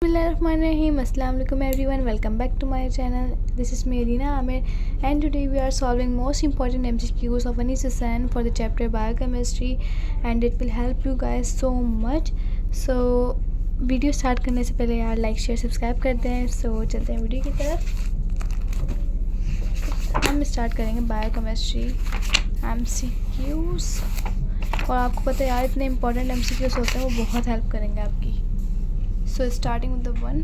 Bismillahirrahmanirrahim. Assalamu alaikum everyone. Welcome back to my channel. This is Merina Amir and today we are solving most important MCQs of ANISSAN for the chapter biochemistry and it will help you guys so much. So video start करने से पहले यार like share subscribe कर दें. सो चलते हैं video की तरफ. हम स्टार्ट करेंगे बायोकेमिस्ट्री MCQs और आपको पता है यार इतने इंपॉर्टेंट MCQs होते हैं वो बहुत हेल्प करेंगे आपकी. So starting with the one,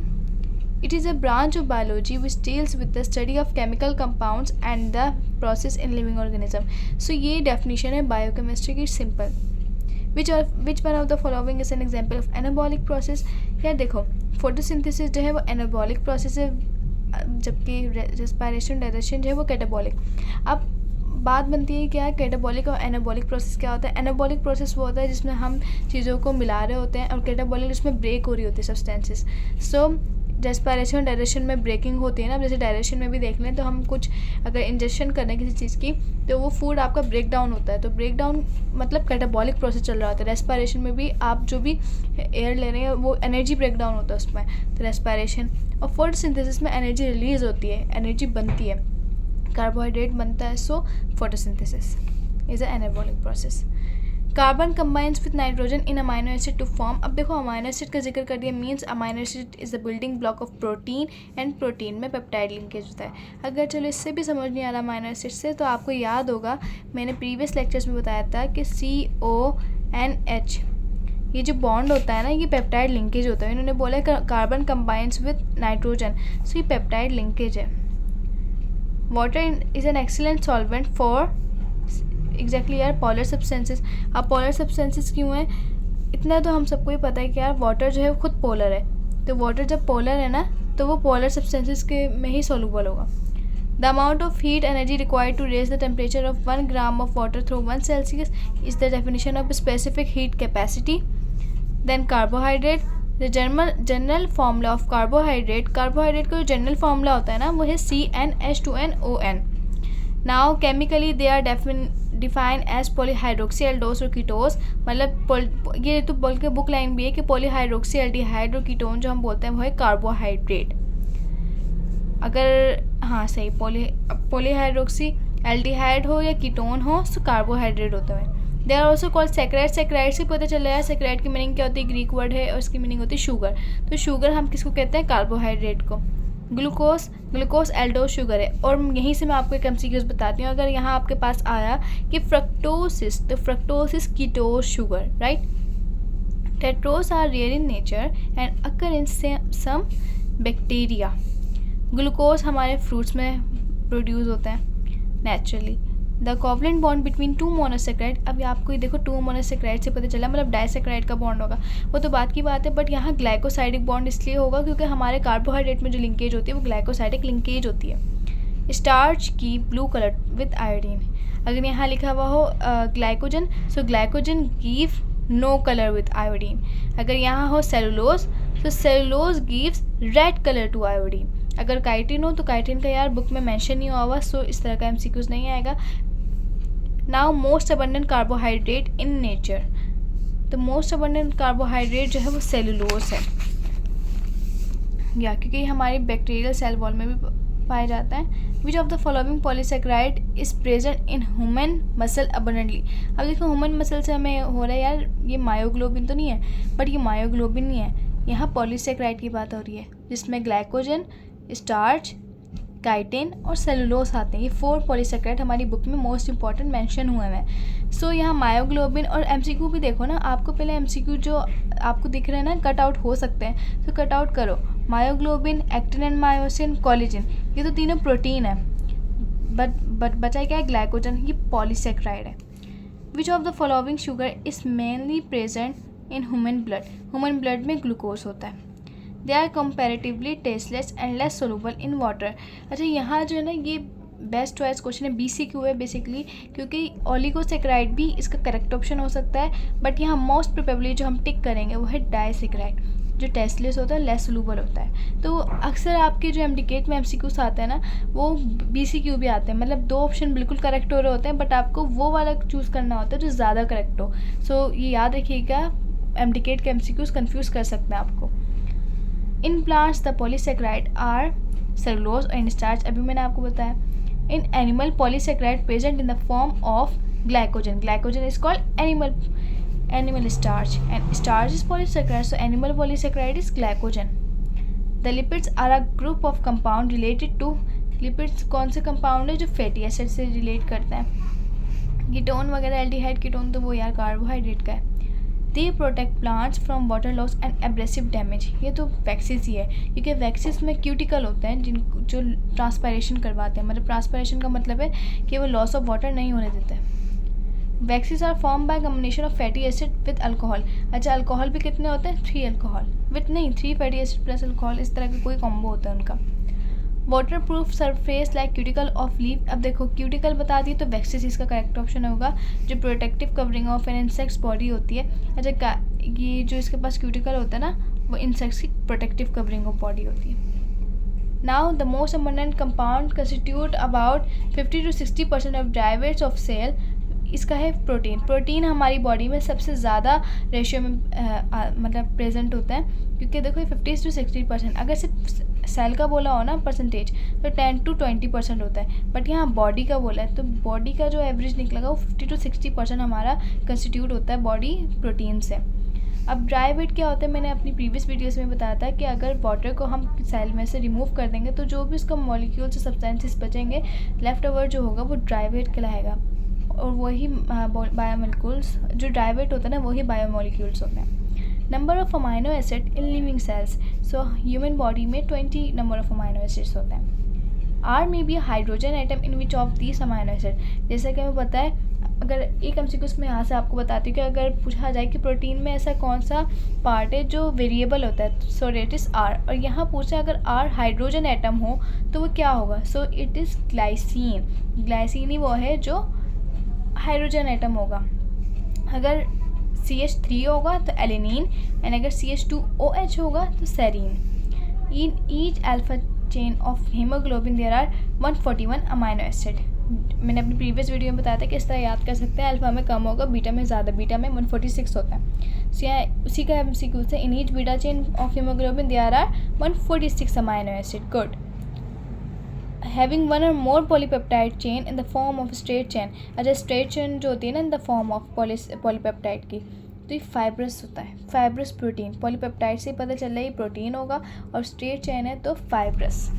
it is a branch of biology which deals with the study of chemical compounds and the process in living organism. So ये definition है biochemistry की simple. Which one of the following is an example of anabolic process? यार देखो photosynthesis जो है वो anabolic process है जबकि respiration digestion जो है वो catabolic. अब बात बनती है क्या कैटाबॉलिक और एनाबॉलिक प्रोसेस क्या होता है. एनाबॉलिक प्रोसेस वो होता है जिसमें हम चीज़ों को मिला रहे होते हैं और कैटाबॉलिक जिसमें ब्रेक हो रही होती है सब्सटेंसेस. सो रेस्पिरेशन डायरेक्शन में ब्रेकिंग होती है ना. जैसे डायरेक्शन में भी देख लें तो हम कुछ अगर इंजेक्शन करना है किसी चीज़ की तो वो फूड आपका ब्रेक डाउन होता है. तो ब्रेक डाउन मतलब कैटाबॉलिक प्रोसेस चल रहा होता है. रेस्पिरेशन में भी आप जो भी एयर ले रहे हैं वो एनर्जी ब्रेक डाउन होता है उसमें. तो रेस्पिरेशन और फोटोसिंथेसिस में एनर्जी रिलीज़ होती है, एनर्जी बनती है, कार्बोहाइड्रेट बनता है. So photosynthesis is a anabolic process. Carbon combines with nitrogen in amino acid to form. अब देखो अमाइनो एसिड का जिक्र कर दिया. Means amino acid is the building block of protein and protein में पेप्टाइड लिंकेज होता है. अगर चलो इससे भी समझ नहीं आ रहा अमाइनो एसिड से तो आपको याद होगा मैंने प्रीवियस लेक्चर्स में बताया था कि CONH ये जो बॉन्ड होता है ना ये पेप्टाइड लिंकेज होता है. इन्होंने बोला कार्बन कंबाइंस विथ नाइट्रोजन. सो ये पेप्टाइड लिंकेज है. Water is an excellent solvent for exactly यार पोलर सब्सटेंसेस. अब पोलर सब्सटेंसेस क्यों हैं इतना तो हम सबको ही पता है कि यार वाटर जो है वो खुद पोलर है. तो वाटर जब पोलर है ना तो वो पोलर सब्सटेंसेस के में ही सोलूबल होगा. The amount of heat energy required to raise the temperature of 1 gram of water through 1 Celsius is the definition of specific heat capacity. Then carbohydrate. The general formula of carbohydrate. Carbohydrate का जो general formula होता है ना वो है CnH2nOn. Now chemically they are define as polyhydroxy aldose और ketose. मतलब ये तो बोल के बुक लाइन भी है कि पॉलीहाइड्रोक्सी एल्डिहाइड और कीटोन जो हम बोलते हैं वो है कार्बोहाइड्रेट. अगर हाँ सही पॉलीहाइड्रोक्सी एल्डिहाइड हो या कीटोन हो तो कार्बोहाइड्रेट होता है. They are also called saccharide. Saccharide से पता चल रहा है सेक्राइड की मीनिंग क्या होती है. ग्रीक वर्ड है और उसकी मीनिंग होती है शुगर. तो शुगर हम किसको कहते हैं कार्बोहाइड्रेट को. ग्लूकोज एल्डोस शुगर है. और यहीं से मैं आपको एक MCQs बताती हूँ. अगर यहाँ आपके पास आया कि फ्रक्टोसिस तो fructose ketose sugar right. Tetrose are rare in nature and occur in some bacteria. Glucose हमारे फ्रूट्स में प्रोड्यूस होते हैं naturally. The covalent bond between 2 monosaccharide. अभी आपको ये देखो 2 मोनोसेक्राइड से पता चला मतलब डाइसेक्राइड का बॉन्ड होगा वो तो बात की बात है. बट यहाँ ग्लाइकोसाइडिक बॉन्ड इसलिए होगा क्योंकि हमारे कार्बोहाइड्रेट में जो लिंकेज होती है वो ग्लाइकोसाइडिक लिंकेज होती है. स्टार्च की ब्लू कलर विथ आयोडीन. अगर यहाँ लिखा हुआ हो glycogen so glycogen give no colour with iodine. अगर यहाँ हो सेलुलोज तो cellulose gives red colour to iodine. अगर काइटिन हो तो काइटिन का यार बुक में मेंशन नहीं हुआ हुआ सो इस तरह का MCQs नहीं आएगा. Now most abundant carbohydrate in nature. तो मोस्ट अबंडेंट कार्बोहाइड्रेट जो है वो सेलुलोज है या क्योंकि हमारी बैक्टीरियल सेल वॉल में भी पाया जाता है. Which of the following polysaccharide is present in human muscle abundantly. अब देखो ह्यूमन मसल से हमें हो रहा है यार ये मायोग्लोबिन तो नहीं है बट ये मायोग्लोबिन नहीं है. यहाँ पॉलीसेक्राइड की बात हो रही है जिसमें ग्लाइकोजन स्टार्च काइटिन और सेलुलोज आते हैं. ये 4 पॉलीसेक्राइड हमारी बुक में मोस्ट इंपॉर्टेंट मेंशन हुए हैं. सो यहाँ मायोग्लोबिन और MCQ भी देखो ना. आपको पहले MCQ जो आपको दिख रहे हैं ना कट आउट हो सकते हैं तो कट आउट करो. Myoglobin actin and myosin collagen ये तो तीनों प्रोटीन है बट बचा क्या है ग्लाइकोजन. ये पॉलीसेक्राइड है. Which of the following sugar is mainly present in human blood. Human blood में ग्लूकोज होता है. They are comparatively tasteless and less soluble in water. अच्छा यहाँ जो है ना ये बेस्ट चॉइस क्वेश्चन है BCQ है बेसिकली क्योंकि ओलिगोसेक्राइड भी इसका करेक्ट ऑप्शन हो सकता है. बट यहाँ मोस्ट प्रोबेबली जो हम टिक करेंगे वो है डाइसेक्राइड जो टेस्टलेस होता है लेस सोलूबल होता है. तो अक्सर आपके जो MDCAT में MCQs आते हैं ना वो BCQ भी आते हैं. मतलब 2 ऑप्शन बिल्कुल करेक्ट हो रहे होते हैं बट आपको वो वाला चूज़ करना होता है जो ज़्यादा करेक्ट हो. सो ये याद रखिएगा MDCAT के MCQs कन्फ्यूज़ कर सकते हैं आपको. In plants the polysaccharide are cellulose and starch, अभी मैंने आपको बताया. In animal polysaccharide present in the form of glycogen. Glycogen is called animal starch and starch is polysaccharide, so animal polysaccharide is glycogen. The lipids are a group of compound related to, lipids कौन से compound है जो fatty acid से relate करते हैं. Ketone वगैरह, aldehyde ketone तो वो यार कार्बोहाइड्रेट का है. They protect plants from water loss and abrasive damage. ये तो वैक्सीज ही है, क्योंकि वैक्सीज में क्यूटिकल होते हैं जो ट्रांसपायरेशन करवाते हैं. मतलब ट्रांसपायरेशन का मतलब है कि वो लॉस ऑफ वाटर नहीं होने देते हैं. Waxes are form by combination of fatty acid with alcohol. अच्छा, अल्कोहल भी कितने होते हैं? 3 अल्कोहल विथ नहीं 3 फैटी एसिड प्लस अल्कोहल, इस तरह का कोई कॉम्बो होता है उनका. Water proof surface like cuticle of leaf. अब देखो क्यूटिकल बता दी तो वैक्सीज इसका करेक्ट ऑप्शन होगा, जो protective covering of an insects body होती है. अच्छा, ये जो इसके पास क्यूटिकल होता है ना, वो इंसेक्ट्स की प्रोटेक्टिव कवरिंग ऑफ बॉडी होती है. Now the most abundant compound constitute about 50 to 60% of dry weights of cell. इसका है प्रोटीन. प्रोटीन हमारी बॉडी में सबसे ज़्यादा रेशियो में मतलब प्रेजेंट होता है, क्योंकि देखो ये 50 to 60%. अगर सिर्फ सेल का बोला हो ना परसेंटेज तो 10 to 20% होता है, बट यहाँ बॉडी का बोला है तो बॉडी का जो एवरेज निकलेगा वो 50 to 60% हमारा कंस्टिट्यूट होता है बॉडी प्रोटीन से. अब ड्राई वेट क्या होता है, मैंने अपनी प्रीवियस वीडियोस में बताया था कि अगर वाटर को हम सेल में से रिमूव कर देंगे तो जो भी उसका मॉलिक्यूल से सब्सटेंसेस बचेंगे, लेफ्ट ओवर जो होगा वो ड्राई वेट कहलाएगा. और वही बायोमोलिक्यूल्स, जो ड्राई वेट होता है ना, वही बायोमोलिक्यूल्स होते हैं. Number of amino acid in living cells. So human body में 20 नंबर ऑफ अमाइनो एसिड्स होते हैं. R may be hydrogen atom in which of these amino acid. जैसा कि हमें पता है, अगर एक MCQ में यहाँ से आपको बताती हूँ कि अगर पूछा जाए कि प्रोटीन में ऐसा कौन सा पार्ट है जो वेरिएबल होता है, सो इट इज़ आर. और यहाँ पूछा अगर आर हाइड्रोजन एटम हो तो वो क्या होगा? So it is glycine. Glycine ही वो है जो हाइड्रोजन एटम होगा. अगर CH3 होगा तो एलिनीन, एंड अगर CH2OH होगा तो serine. In each alpha chain of haemoglobin there are 141 amino acid. मैंने अपनी प्रीवियस वीडियो में बताया था कि इस तरह याद कर सकते हैं. अल्फा में कम होगा, बीटा में ज़्यादा. बीटा में 146 होता है. सो यहाँ उसी का MCQ से in each beta chain of haemoglobin there are 146 amino acid. Good. Having one or more polypeptide chain in the form of straight chain. अच्छा, स्ट्रेट चेन जो होती है ना in the form of polypeptide की, तो ये fibrous होता है. Fibrous protein. पॉलीपेप्टाइड से पता चल रहा है ये प्रोटीन होगा, और स्ट्रेट चेन है तो fibrous.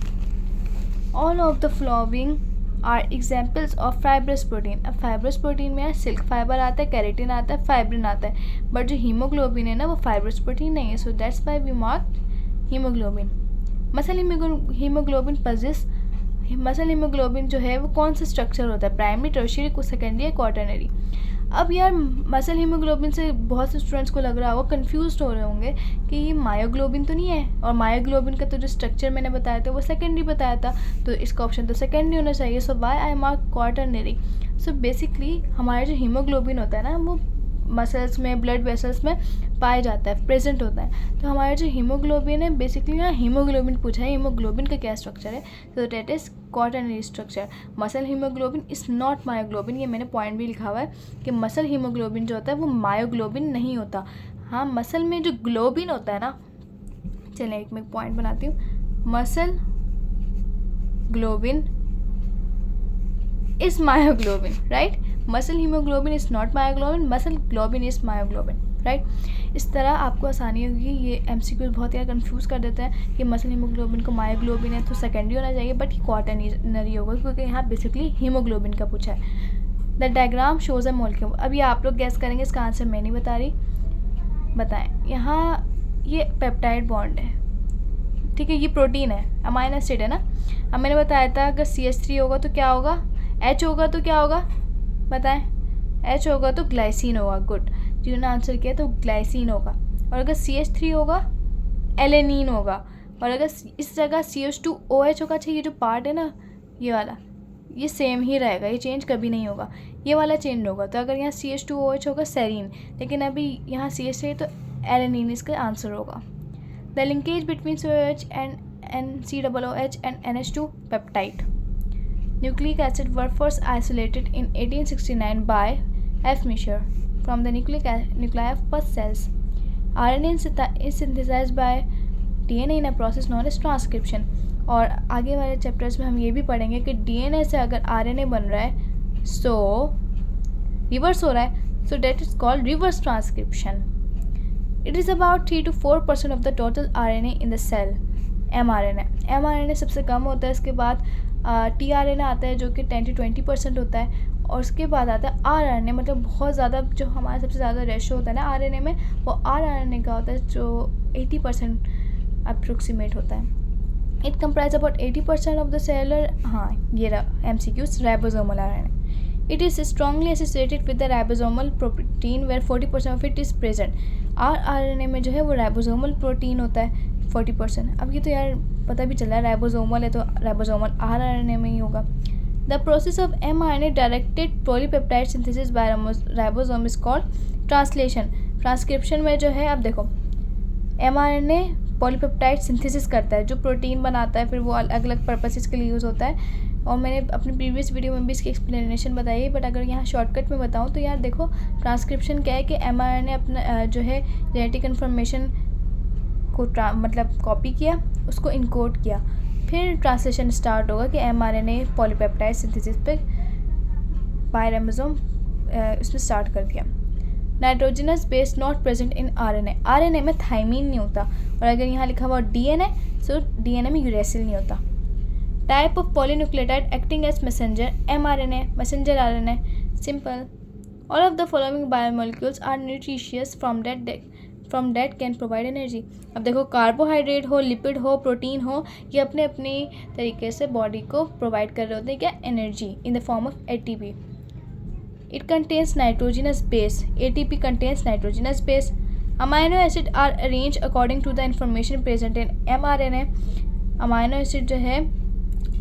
All of the following are examples of fibrous protein. अब फाइब्रस प्रोटीन में सिल्क फाइबर आता है, कैरेटिन आता है, फाइब्रिन आता है, बट जो हीमोग्लोबिन है ना वो फाइब्रस प्रोटीन नहीं है. So that's why we mark haemoglobin. Muscle haemoglobin पजेस. मसल हीमोग्लोबिन जो है वो कौन सा स्ट्रक्चर होता है? प्राइमरी, टर्शियरी, सेकेंडरी या क्वाटरनरी. अब यार मसल हीमोग्लोबिन से बहुत से स्टूडेंट्स को लग रहा होगा, कंफ्यूज हो रहे होंगे कि ये मायोग्लोबिन तो नहीं है, और मायोग्लोबिन का तो जो स्ट्रक्चर मैंने बताया था वो सेकेंडरी बताया था, तो इसका ऑप्शन तो सेकेंडरी होना चाहिए. So why I mark quaternary. So basically हमारा जो हीमोग्लोबिन होता है ना वो मसल्स में, ब्लड वेसल्स में पाया जाता है, प्रेजेंट होता है. तो हमारा जो हीमोग्लोबिन है, बेसिकली यहाँ हीमोग्लोबिन पूछा है, हीमोग्लोबिन का क्या स्ट्रक्चर है, तो that is quaternary structure. Muscle haemoglobin is not myoglobin. ये मैंने पॉइंट भी लिखा हुआ है कि मसल हीमोग्लोबिन जो होता है वो मायोग्लोबिन नहीं होता. हाँ, मसल में जो ग्लोबिन होता है ना, चलिए एक मैं पॉइंट बनाती हूँ. Muscle globin is myoglobin, right? Muscle hemoglobin is not myoglobin, muscle globin is myoglobin, right? इस तरह आपको आसानी होगी. ये MCQ बहुत यार कंफ्यूज कर देते हैं कि मसल हीमोग्लोबिन को मायोग्लोबिन है तो सेकेंडरी होना चाहिए, बट ये क्वाटरनरी होगा क्योंकि यहाँ बेसिकली हीमोग्लोबिन का पूछा है. The diagram shows a molecule. अब ये आप लोग गैस करेंगे, इसका आंसर मैं नहीं बता रही, बताएं. यहाँ ये पेप्टाइड बॉन्ड है, ठीक है, ये प्रोटीन है, अमाइनो एसिड है ना. अब मैंने बताया था अगर CH3 होगा तो क्या होगा, H होगा तो क्या होगा, बताएं. H होगा तो ग्लाइसिन होगा. गुड, जिन्होंने आंसर किया तो ग्लाइसिन होगा. और अगर CH3 होगा एलेनिन होगा. और अगर इस जगह CH2OH होगा, अच्छा ये जो पार्ट है ना ये वाला, ये सेम ही रहेगा, ये चेंज कभी नहीं होगा, ये वाला चेंज होगा. तो अगर यहाँ CH2OH होगा सेरीन, लेकिन अभी यहाँ CH3 तो एलेनिन इसका आंसर होगा. The linkage between COH and COOH and NH2 peptide. Nucleic acid were first isolated in 1869 by F. Misher from the nuclei of pus cells. RNA is synthesized by DNA in a process known as transcription. और आगे वाले chapters में हम ये भी पढ़ेंगे कि DNA से अगर RNA बन रहा है सो रिवर्स हो रहा है, so that is called reverse transcription. It is about 3 to 4% of the total RNA in the cell. mRNA सबसे कम होता है. इसके बाद tRNA आता है जो कि 10 to 20% होता है. और उसके बाद आता है rRNA, मतलब बहुत ज़्यादा, जो हमारा सबसे ज़्यादा रेशो होता है ना RNA में, वो rRNA का होता है जो 80% अप्रोक्सीमेट होता है. It comprise about 80% of the cellular. हाँ, ये रहा MCQs. Ribosomal RNA. It is strongly associated with the ribosomal protein where 40% of it is present. rRNA में जो है वो राइबोसोमल प्रोटीन होता है 40%. अब ये तो यार पता भी चला है, राइबोसोमल है तो राइबोसोमल rRNA में ही होगा. The process of mRNA directed polypeptide synthesis by ribosome is called translation. Transcription में जो है, अब देखो, mRNA पॉलीपेप्टाइड सिंथेसिस करता है जो प्रोटीन बनाता है, फिर वो अलग अलग पर्पसेस के लिए यूज़ होता है. और मैंने अपनी प्रीवियस वीडियो में भी इसकी एक्सप्लेनेशन बताई है, बट अगर यहाँ शॉर्टकट में बताऊँ तो यार देखो, ट्रांसक्रिप्शन क्या है कि mRNA अपना जो है जेनेटिक इन्फॉर्मेशन को मतलब कॉपी किया, उसको इनकोड किया, फिर ट्रांसलेशन स्टार्ट होगा कि mRNA पॉलीपेप्टाइड सिंथेसिस पे बाय राइबोसोम उसमें स्टार्ट कर दिया. Nitrogenous base not present in RNA में थाइमीन नहीं होता. और अगर यहाँ लिखा हुआ DNA, सो DNA में यूरेसिल नहीं होता. Type of polynucleotide acting as messenger mRNA, messenger RNA. Simple. All of the following biomolecules are nutritious from that can provide energy. अब देखो, कार्बोहाइड्रेट हो, लिपिड हो, प्रोटीन हो, ये अपने अपनी तरीके से बॉडी को प्रोवाइड कर रहे होते हैं क्या, energy in the form of ATP. It contains nitrogenous base. ATP contains nitrogenous base. Amino acids are arranged according to the information present in mRNA. Amino acid जो है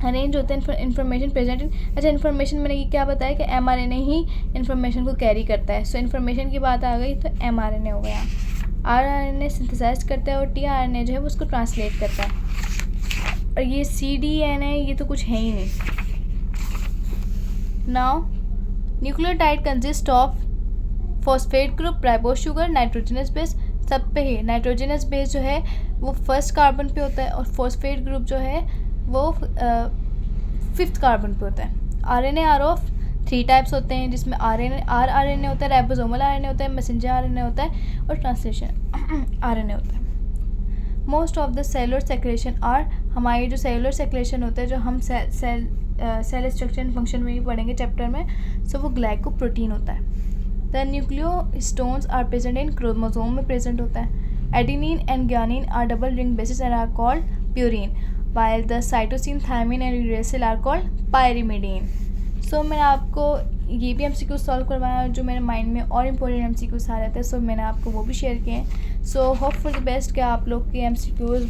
अरेंज होते हैं इन्फॉर्मेशन प्रेजेंट इन. अच्छा, information मैंने ये क्या बताया कि mRNA ही इन्फॉर्मेशन को कैरी करता है. सो इन्फॉर्मेशन की बात आ गई तो mRNA हो गया. rRNA सिंथेसाइज करता है और tRNA जो है वो उसको ट्रांसलेट करता है. और ये cDNA ये तो कुछ है ही नहीं. Now nucleotide consist of phosphate group, ribose sugar, nitrogenous base. सब पे ही नाइट्रोजनस बेस जो है वो फर्स्ट कार्बन पे होता है और फॉस्फेट ग्रुप जो है वो 5th कार्बन पे होता है. RNA आर ऑफ 3 टाइप्स होते हैं, जिसमें rRNA होता है, राइबोसोमल RNA होता है, मैसेंजर RNA होता है और ट्रांसलेशन RNA होता है. Most of the cellular secretion are, हमारी जो सेलुलर सेक्रेशन होता है, जो हम सेल स्ट्रक्चर एंड फंक्शन में भी पढ़ेंगे चैप्टर में, सो वो ग्लाइकोप्रोटीन होता है. The nucleosomes are present in chromosome में प्रेजेंट होता है. Adenine and guanine are double ring bases and are called purine, while the cytosine, thymine and uracil are called pyrimidine. So मैंने आपको ये भी MCQ सॉल्व करवाया जो मेरे माइंड में और इम्पोर्टेंट MCQ आ रहे थे, सो मैंने आपको वो भी शेयर किए हैं. So hope for the best कि आप लोग के MCQ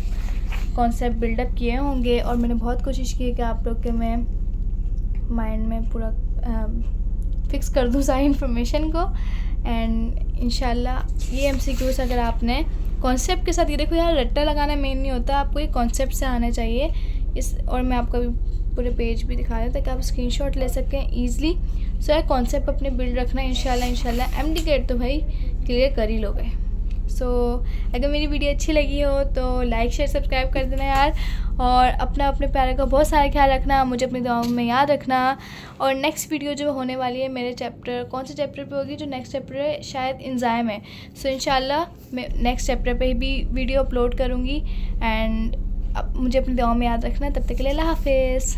कॉन्सेप्ट बिल्डअप किए होंगे और मैंने बहुत कोशिश की कि आप लोग के मैं माइंड में पूरा फिक्स कर दूँ सारी इन्फॉर्मेशन को. एंड इंशाल्लाह ये MCQs अगर आपने कॉन्सेप्ट के साथ, ये देखो यार, रट्टा लगाना मेन नहीं होता, आपको ये कॉन्सेप्ट से आना चाहिए. और मैं आपको अभी पूरे पेज भी दिखा रहा हूँ ताकि आप स्क्रीनशॉट ले सकें ईज़िली. सो यार कॉन्सेप्ट अपने बिल्ड रखना है. इंशाल्लाह MD गेट तो भाई क्लियर कर ही लोगे. सो अगर मेरी वीडियो अच्छी लगी हो तो लाइक शेयर सब्सक्राइब कर देना यार. और अपने प्यारे का बहुत सारा ख्याल रखना, मुझे अपनी दुआओं में याद रखना. और नेक्स्ट वीडियो जो होने वाली है मेरे चैप्टर, कौन से चैप्टर पे होगी, जो नेक्स्ट चैप्टर है शायद एंजाइम है. सो इंशाल्लाह मैं नेक्स्ट चैप्टर पे भी वीडियो अपलोड करूँगी. एंड मुझे अपनी दुआओं में याद रखना. तब तक के लिए अल्लाह हाफिज़.